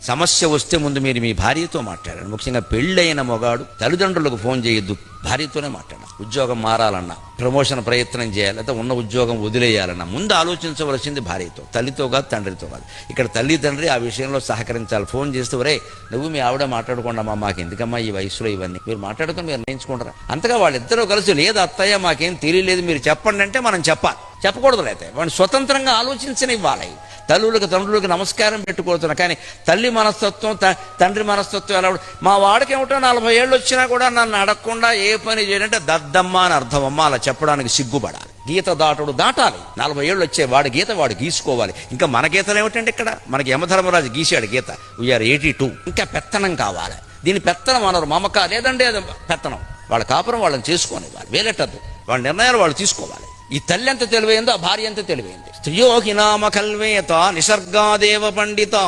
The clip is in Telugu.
సమస్య వస్తే ముందు మీరు మీ భార్యతో మాట్లాడండి. ముఖ్యంగా పెళ్ళైన మొగాడు తల్లిదండ్రులకు ఫోన్ చేయొద్దు, భార్యతోనే మాట్లాడాలి. ఉద్యోగం మారాలన్నా, ప్రమోషన్ ప్రయత్నం చేయాలి, లేదా ఉన్న ఉద్యోగం వదిలేయాలన్నా ముందు ఆలోచించవలసింది భార్యతో, తల్లితో కాదు, తండ్రితో కాదు. ఇక్కడ తల్లి తండ్రి ఆ విషయంలో సహకరించాలి. ఫోన్ చేస్తూ రే నువ్వు మీ ఆవిడ మాట్లాడుకోండమ్మా, మాకు ఎందుకమ్మా ఈ వయసులో ఇవన్నీ, మీరు మాట్లాడుకుని మీరు నిర్ణయించుకుంటారా. అంతగా వాళ్ళిద్దరూ కలిసి లేదు అత్తయ్య మాకేం తెలియలేదు మీరు చెప్పండి అంటే మనం చెప్పాలి, చెప్పకూడదు. అయితే వాడిని స్వతంత్రంగా ఆలోచించనివ్వాలి. తల్లులకు తండ్రులకు నమస్కారం పెట్టుకోవచ్చు. కానీ తల్లి మనస్తత్వం తండ్రి మనస్తత్వం ఎలా, మా వాడికి ఏమిటో 40 ఏళ్ళు వచ్చినా కూడా నన్ను అడగకుండా ఏ పని చేయాలంటే దద్దమ్మ అని అర్థం. అమ్మ అలా చెప్పడానికి సిగ్గుపడాలి. గీత దాటాలి. 40 ఏళ్ళు వచ్చే వాడి గీత వాడు గీసుకోవాలి. ఇంకా మన గీతలు ఏమిటంటే ఇక్కడ మనకి యమధర్మరాజు గీసాడు గీత, వీఆర్ 82. ఇంకా పెత్తనం కావాలి. దీని పెత్తనం అనరు, మమక లేదండి అది పెత్తనం. వాళ్ళ కాపురం వాళ్ళని చేసుకొని వాళ్ళు వేలెట్టద్దు, వాళ్ళ నిర్ణయాలు వాళ్ళు తీసుకోవాలి. ఈ తల్లి ఎంత తెలివైందో ఆ భార్య ఎంత తెలివైంది. స్త్రియో హినామ కల్వేత నిసర్గాదేవ పండితా.